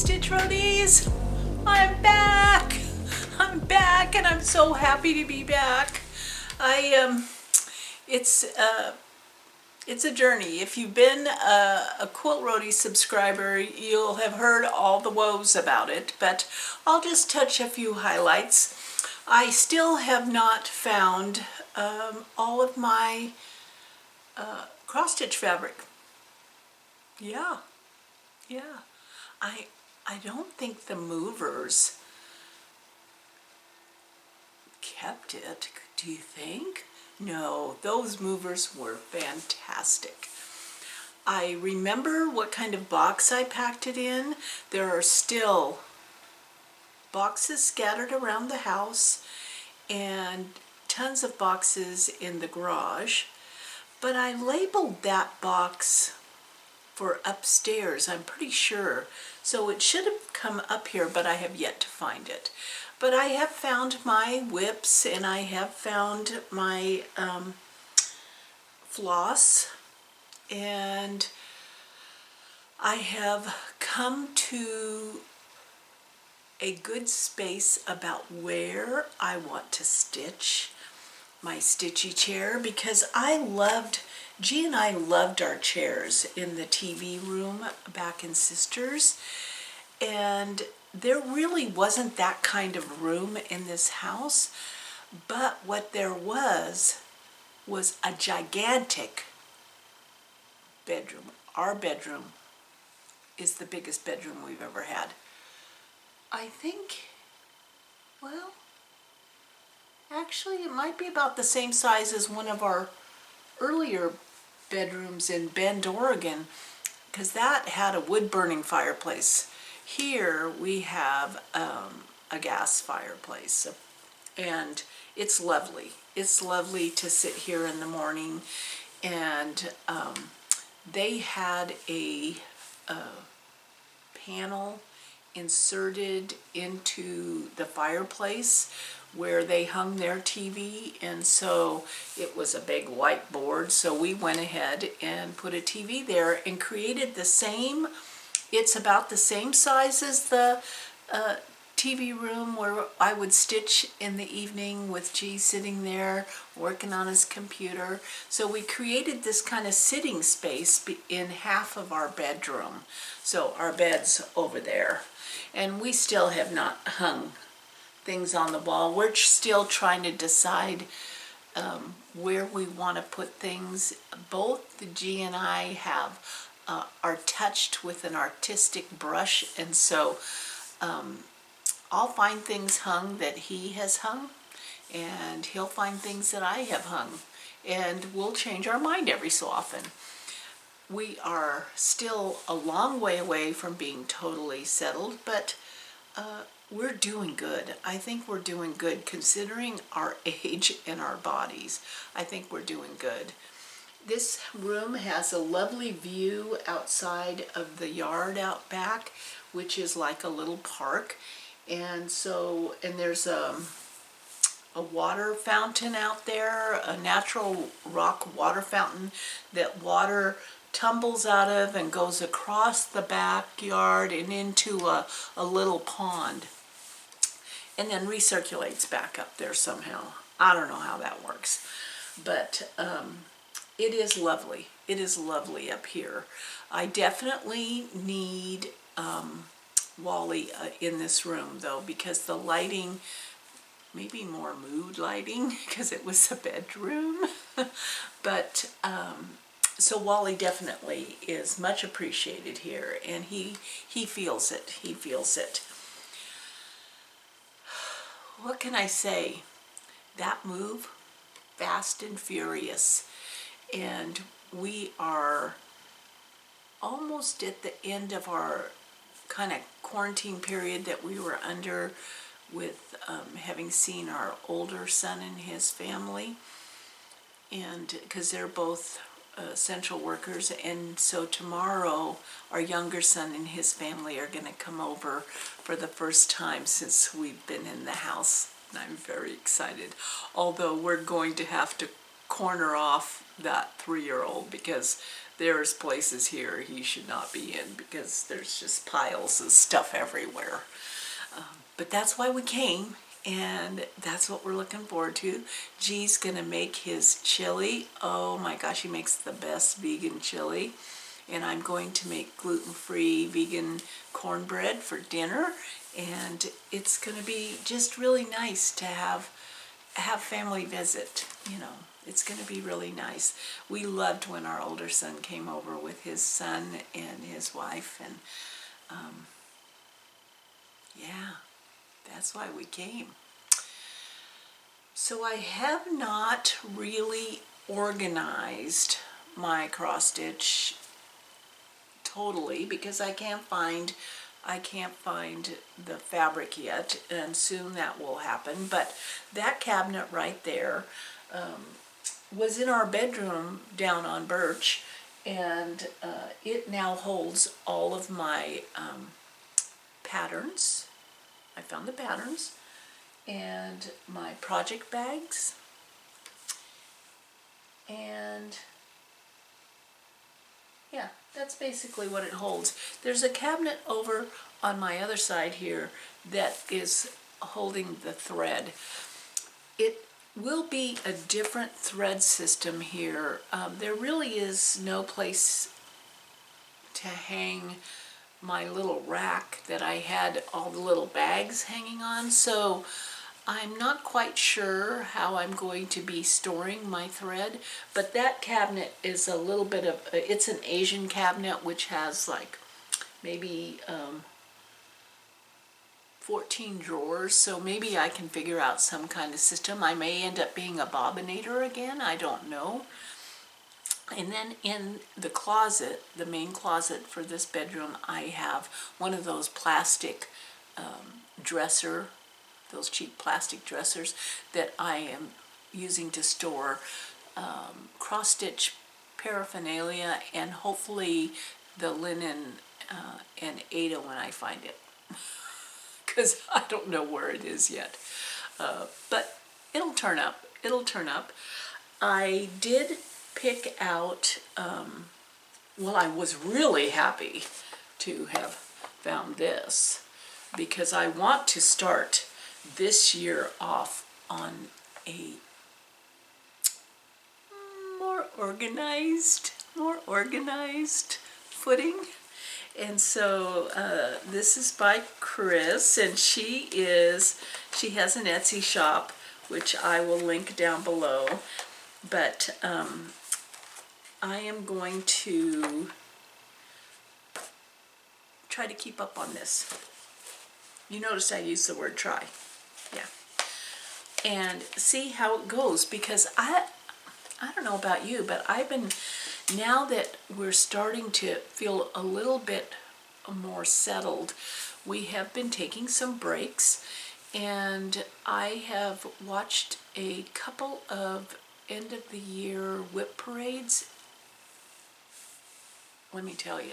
Stitch Roadies! I'm back! I'm back and I'm so happy to be back. It's a journey. If you've been a Quilt Roadies subscriber, you'll have heard all the woes about it, but I'll just touch a few highlights. I still have not found all of my cross-stitch fabric. Yeah. I don't think the movers kept it. Do you think? No, those movers were fantastic. I remember what kind of box I packed it in. There are still boxes scattered around the house and tons of boxes in the garage, but I labeled that box for upstairs, I'm pretty sure. So it should have come up here, but I have yet to find it. But I have found my whips and I have found my floss, and I have come to a good space about where I want to stitch my stitchy chair, because G and I loved our chairs in the TV room back in Sisters, and there really wasn't that kind of room in this house, but what there was a gigantic bedroom. Our bedroom is the biggest bedroom we've ever had. I think, well, actually it might be about the same size as one of our earlier bedrooms in Bend, Oregon, because that had a wood-burning fireplace. Here we have a gas fireplace, and it's lovely. It's lovely to sit here in the morning, and they had a panel inserted into the fireplace where they hung their TV, and so it was a big whiteboard, so we went ahead and put a TV there and created the same, it's about the same size as the TV room where I would stitch in the evening with G sitting there working on his computer. So we created this kind of sitting space in half of our bedroom. So our bed's over there, and we still have not hung things on the wall. We're still trying to decide where we want to put things. Both the G and I have are touched with an artistic brush, and so I'll find things hung that he has hung, and he'll find things that I have hung, and we'll change our mind every so often. We are still a long way away from being totally settled, but we're doing good. I think we're doing good considering our age and our bodies. I think we're doing good. This room has a lovely view outside of the yard out back, which is like a little park. And so, and there's a water fountain out there, a natural rock water fountain that water tumbles out of and goes across the backyard and into a little pond, and then recirculates back up there somehow. I don't know how that works, but it is lovely. It is lovely up here. I definitely need Wally in this room though, because the lighting, maybe more mood lighting because it was a bedroom, but so Wally definitely is much appreciated here, and he feels it. He feels it. What can I say? That move, fast and furious, and we are almost at the end of our kind of quarantine period that we were under with having seen our older son and his family, and because they're both essential workers, and so tomorrow our younger son and his family are going to come over for the first time since we've been in the house, and I'm very excited, although we're going to have to corner off that 3-year-old because there's places here he should not be in because there's just piles of stuff everywhere. But that's why we came, and that's what we're looking forward to. G's gonna make his chili. Oh my gosh, he makes the best vegan chili. And I'm going to make gluten-free vegan cornbread for dinner. And it's gonna be just really nice to have family visit, you know. It's going to be really nice. We loved when our older son came over with his son and his wife, and yeah, that's why we came. So I have not really organized my cross stitch totally because I can't find the fabric yet, and soon that will happen. But that cabinet right there was in our bedroom down on Birch, and it now holds all of my patterns. I found the patterns and my project bags, and yeah, that's basically what it holds. There's a cabinet over on my other side here that is holding the thread. It will be a different thread system here. There really is no place to hang my little rack that I had all the little bags hanging on, so I'm not quite sure how I'm going to be storing my thread, but that cabinet is a little bit of, it's an Asian cabinet which has like maybe 14 drawers, so maybe I can figure out some kind of system. I may end up being a bobbinator again, I don't know. And then in the closet, the main closet for this bedroom, I have one of those plastic those cheap plastic dressers that I am using to store cross-stitch paraphernalia and hopefully the linen and Ada when I find it. Because I don't know where it is yet. But it'll turn up. It'll turn up. I did pick out, well, I was really happy to have found this because I want to start this year off on a more organized footing. And so this is by Chris, and she has an Etsy shop, which I will link down below. But I am going to try to keep up on this. You notice I use the word try. Yeah. And see how it goes, because I don't know about you, but I've been, now that we're starting to feel a little bit more settled, we have been taking some breaks, and I have watched a couple of end of the year whip parades. Let me tell you,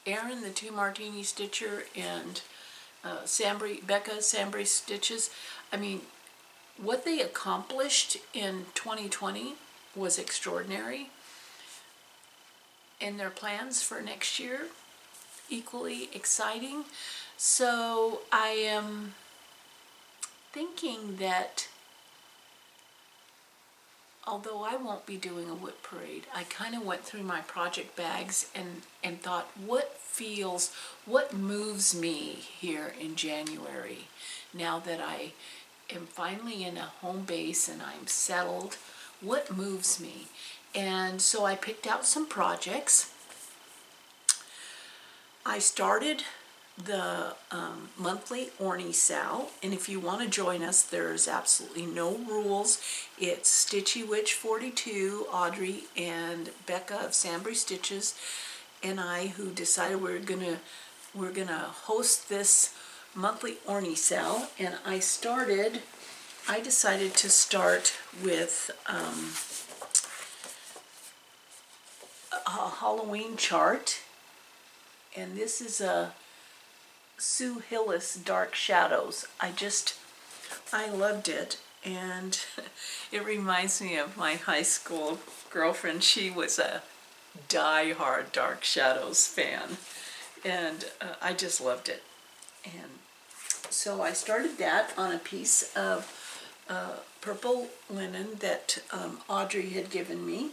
Erin, the 2 Martini Stitcher, and Bacccck, SamBrie Stitches, I mean, what they accomplished in 2020 was extraordinary, and their plans for next year equally exciting. So I am thinking that although I won't be doing a whip parade, I kind of went through my project bags and thought, what moves me here in January, now that I am finally in a home base and I'm settled, what moves me? And so I picked out some projects. I started the monthly Orny Sal, and if you want to join us, there's absolutely no rules. It's Stitchy Witch 42, Audrey, and Becca of SamBrie Stitches, and I, who decided we're gonna host this monthly Orny Sal. And I decided to start with a Halloween chart, and this is a Sue Hillis Dark Shadows. I loved it, and it reminds me of my high school girlfriend. She was a die-hard Dark Shadows fan, and I just loved it. And so I started that on a piece of purple linen that Audrey had given me.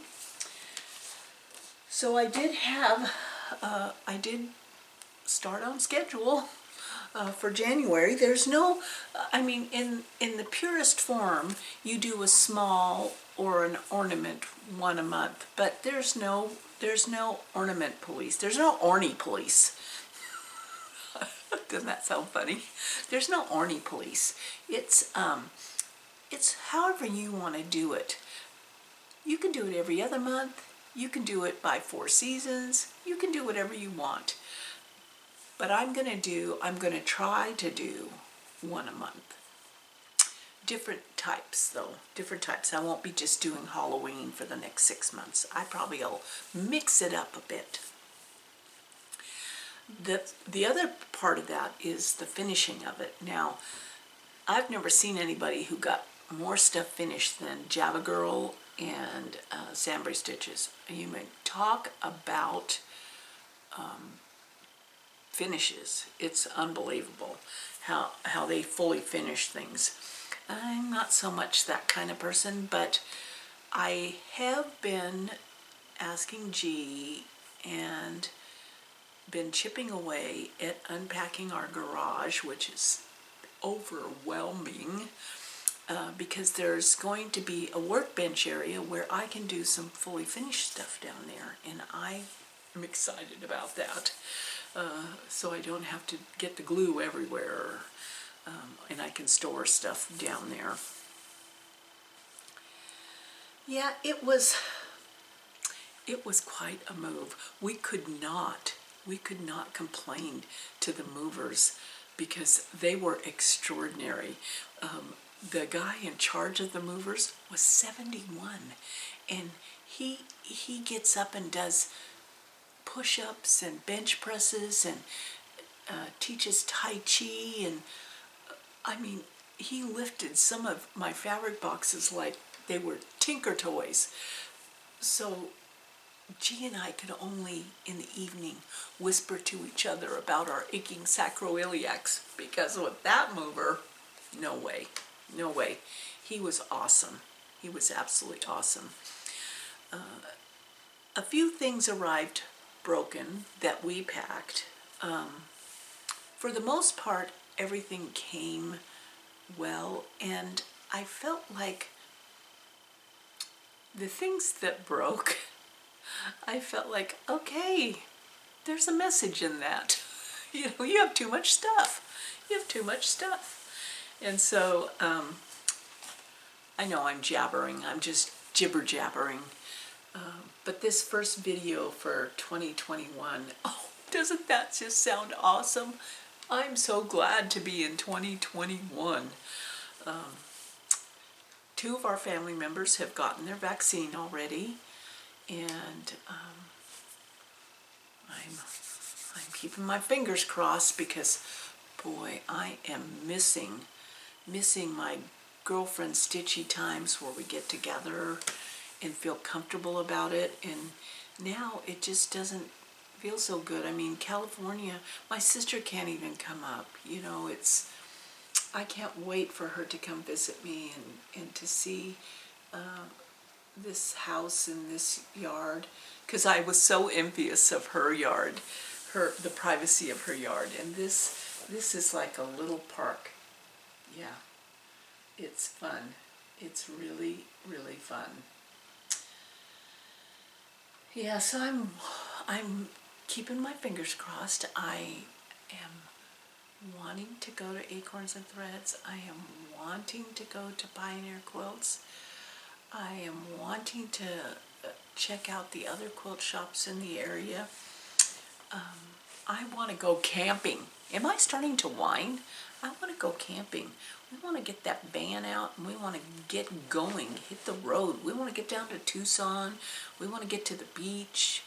So I did start on schedule for January. There's no, I mean, in the purest form, you do a small or an ornament one a month, but there's no ornament police. There's no orny police. Doesn't that sound funny? There's no orny police. It's however you want to do it. You can do it every other month. You can do it by 4 seasons. You can do whatever you want. But I'm going to try to do one a month. Different types though, different types. I won't be just doing Halloween for the next 6 months. I probably will mix it up a bit. The other part of that is the finishing of it. Now, I've never seen anybody who got more stuff finished than JavaGirl and SamBrie Stitches. You may talk about finishes. It's unbelievable how they fully finish things. I'm not so much that kind of person, but I have been asking G and been chipping away at unpacking our garage, which is overwhelming, because there's going to be a workbench area where I can do some fully finished stuff down there, and I am excited about that. So I don't have to get the glue everywhere, and I can store stuff down there. Yeah, it was quite a move. We could not complain to the movers because they were extraordinary. The guy in charge of the movers was 71, and he gets up and does push-ups and bench presses and teaches Tai Chi, and I mean, he lifted some of my fabric boxes like they were Tinker Toys. So G and I could only, in the evening, whisper to each other about our aching sacroiliacs, because with that mover, no way, no way. He was awesome. He was absolutely awesome. A few things arrived broken that we packed. For the most part, everything came well, and I felt like the things that broke, I felt like, okay, there's a message in that. You know, you have too much stuff. You have too much stuff. And so, I know I'm jabbering. I'm just jibber-jabbering. But this first video for 2021, oh, doesn't that just sound awesome? I'm so glad to be in 2021. 2 of our family members have gotten their vaccine already, and I'm keeping my fingers crossed because, boy, I am missing my girlfriend stitchy times where we get together and feel comfortable about it. And now it just doesn't feel so good. I mean, California, my sister can't even come up. You know, I can't wait for her to come visit me and to see this house and this yard, because I was so envious of her yard, the privacy of her yard. And this is like a little park. Yeah, it's fun. It's really, really fun. Yeah, so I'm keeping my fingers crossed. I am wanting to go to Acorns and Threads. I am wanting to go to Pioneer Quilts. I am wanting to check out the other quilt shops in the area. I want to go camping. Am I starting to whine? I want to go camping. We want to get that van out and we want to get going, hit the road. We want to get down to Tucson. We want to get to the beach.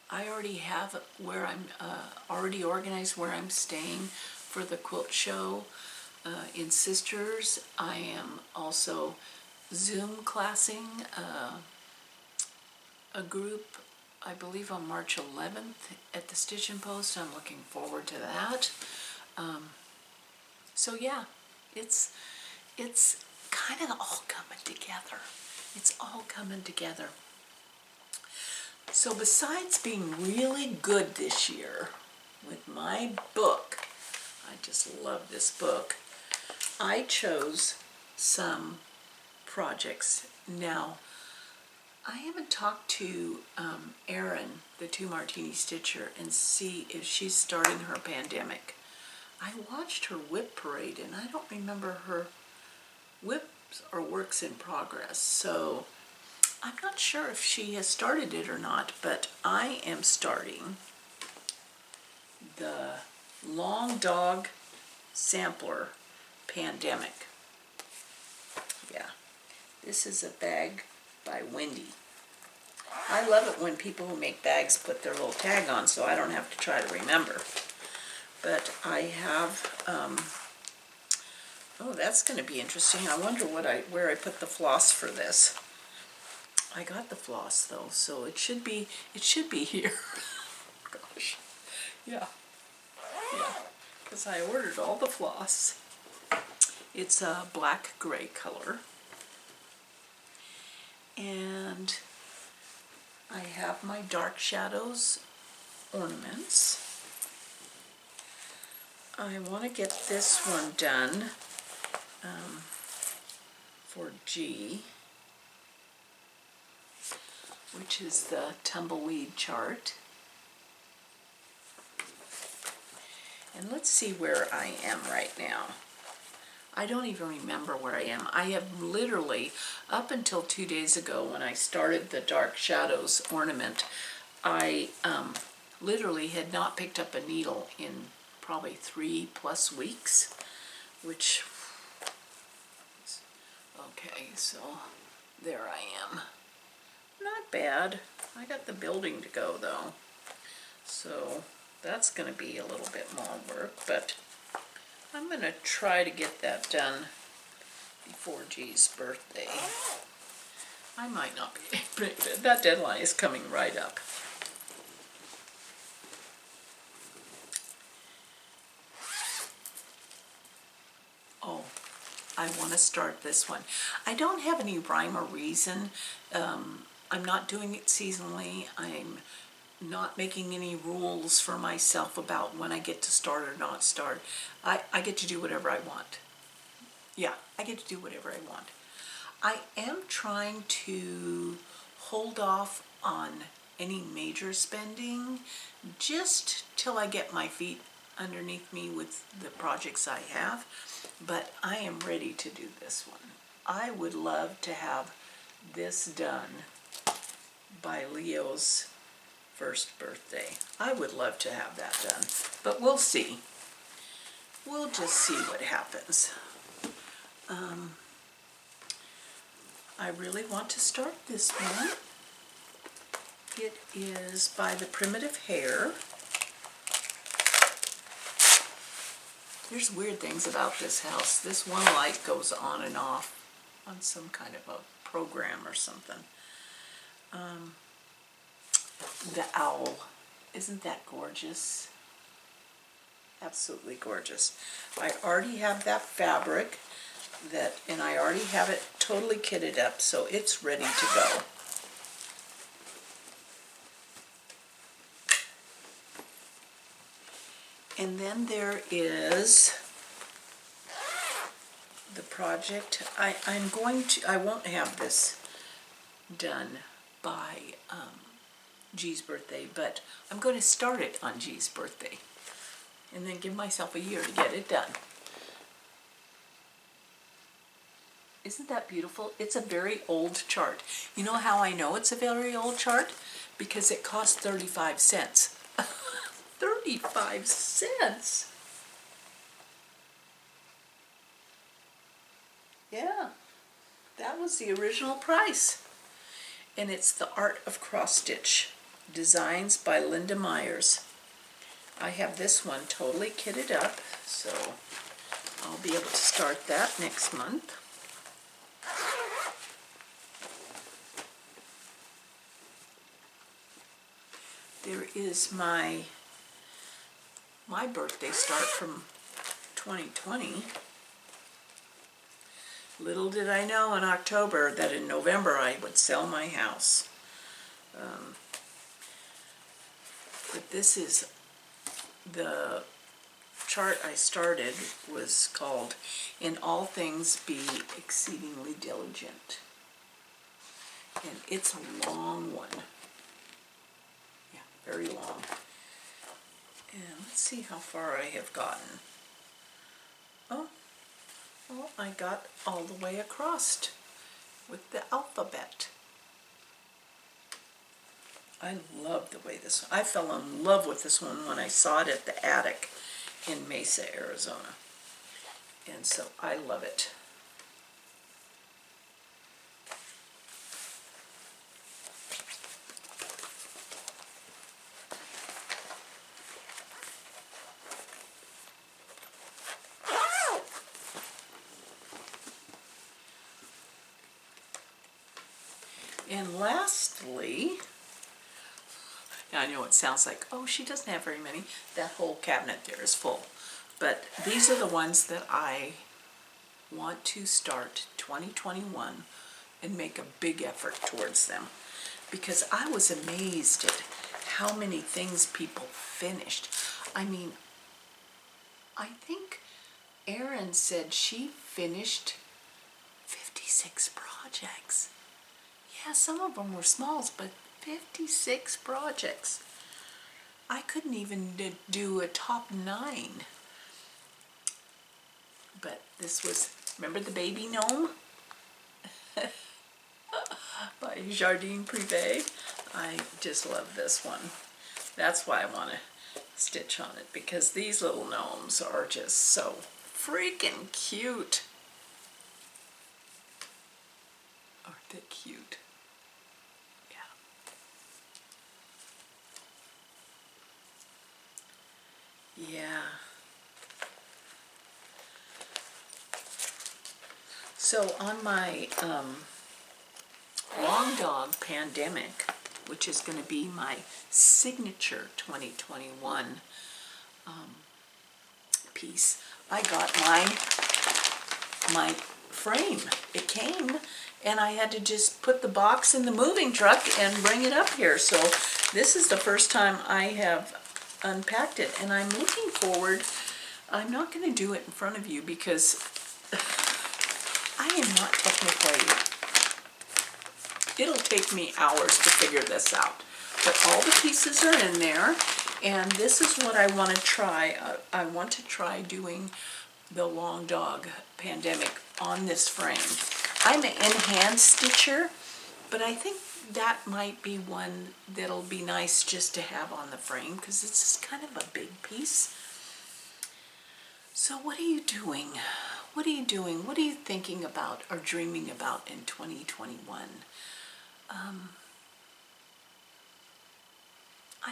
I already have where I'm already organized where I'm staying for the quilt show in Sisters, I am also Zoom classing a group, I believe on March 11th at the Stitch and Post. I'm looking forward to that. So yeah, it's kind of all coming together. It's all coming together. So besides being really good this year with my book, I just love this book, I chose some projects. Now, I haven't talked to Erin, the 2 Martini Stitcher, and see if she's starting her pandemic. I watched her whip parade, and I don't remember her whips or works in progress, so I'm not sure if she has started it or not, but I am starting the Long Dog Sampler Pandemic. Yeah, this is a bag by Wendy. I love it when people who make bags put their little tag on so I don't have to try to remember. But I have, oh, that's going to be interesting. I wonder where I put the floss for this. I got the floss though, so it should be here. Gosh, yeah, because I ordered all the floss. It's a black gray color, and I have my dark shadows ornaments. I want to get this one done for G, which is the tumbleweed chart. And let's see where I am right now. I don't even remember where I am. I have literally, up until 2 days ago when I started the dark shadows ornament, I literally had not picked up a needle in probably 3+ weeks, which, okay, so there I am. Not bad. I got the building to go though, so that's going to be a little bit more work, but I'm going to try to get that done before G's birthday. I might not be, but that deadline is coming right up. Oh, I want to start this one. I don't have any rhyme or reason. I'm not doing it seasonally. I'm not making any rules for myself about when I get to start or not start. I get to do whatever I want. Yeah, I get to do whatever I want. I am trying to hold off on any major spending just till I get my feet underneath me with the projects I have, but I am ready to do this one. I would love to have this done by Leo's first birthday. I would love to have that done, but we'll see. We'll just see what happens. I really want to start this one. It is by the Primitive Hare. There's weird things about this house. This one light goes on and off on some kind of a program or something. The owl. Isn't that gorgeous? Absolutely gorgeous. I already have that fabric, and I already have it totally kitted up, so it's ready to go. And then there is the project. I won't have this done by G's birthday, but I'm going to start it on G's birthday and then give myself a year to get it done. Isn't that beautiful? It's a very old chart. You know how I know it's a very old chart? Because it cost 35 cents. 35 cents! Yeah, that was the original price. And it's The Art of Cross Stitch, designs by Linda Myers. I have this one totally kitted up, so I'll be able to start that next month. There is my birthday start from 2020. Little did I know in October that in November I would sell my house. But this is the chart I started, was called "In All Things Be Exceedingly Diligent." And it's a long one. Yeah, very long. And let's see how far I have gotten. Oh, well, I got all the way across with the alphabet. I love the way this one, I fell in love with this one when I saw it at the attic in Mesa, Arizona. And so I love it. And lastly, now I know it sounds like, oh, she doesn't have very many. That whole cabinet there is full. But these are the ones that I want to start 2021 and make a big effort towards them. Because I was amazed at how many things people finished. I mean, I think Erin said she finished 56 projects. Yeah, some of them were smalls, but 56 projects. I couldn't even do a top 9. But this was, remember the baby gnome? By Jardin Privé. I just love this one. That's why I want to stitch on it, because these little gnomes are just so freaking cute. Aren't they cute? Yeah. So on my Long Dog Pandemic, which is going to be my signature 2021 piece, I got my frame. It came, and I had to just put the box in the moving truck and bring it up here. So this is the first time I have unpacked it, and I'm looking forward. I'm not going to do it in front of you because I am not technically, it'll take me hours to figure this out. But all the pieces are in there, and this is what I want to try. I want to try doing the Long Dog Pandemic on this frame. I'm an in-hand stitcher, but I think that might be one that'll be nice just to have on the frame because it's kind of a big piece. So what are you doing? What are you doing? What are you thinking about or dreaming about in 2021? I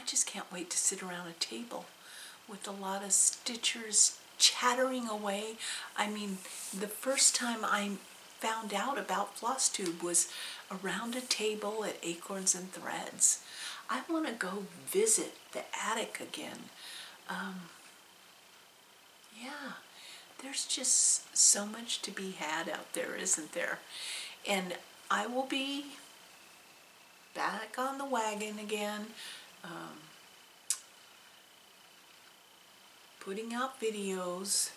just can't wait to sit around a table with a lot of stitchers chattering away. I mean, the first time I found out about Floss Tube was around a table at Acorns and Threads. I want to go visit the attic again. Yeah, there's just so much to be had out there, isn't there? And I will be back on the wagon again, putting out videos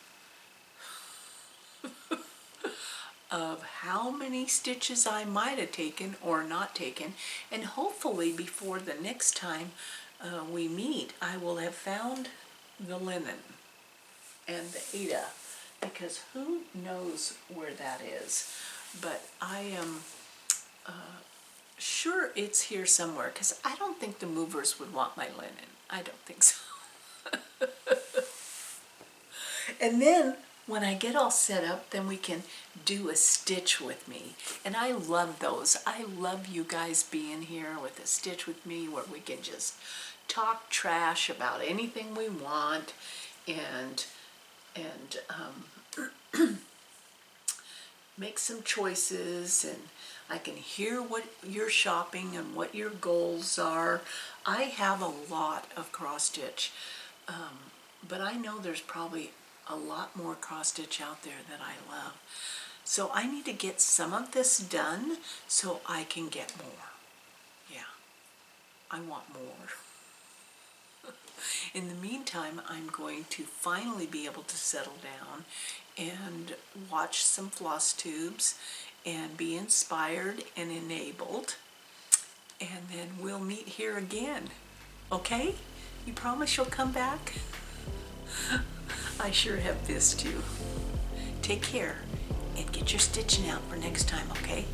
of how many stitches I might have taken or not taken, and hopefully before the next time we meet I will have found the linen and the Ada, because who knows where that is. But I am sure it's here somewhere, because I don't think the movers would want my linen. I don't think so. And then when I get all set up, then we can do a stitch with me. And I love those. I love you guys being here with a stitch with me where we can just talk trash about anything we want and make some choices, and I can hear what you're shopping and what your goals are. I have a lot of cross stitch, but I know there's probably a lot more cross stitch out there that I love. So I need to get some of this done so I can get more. Yeah, I want more. In the meantime, I'm going to finally be able to settle down and watch some Floss Tubes and be inspired and enabled. And then we'll meet here again. Okay? You promise you'll come back? I sure have missed you. Take care and get your stitching out for next time, okay?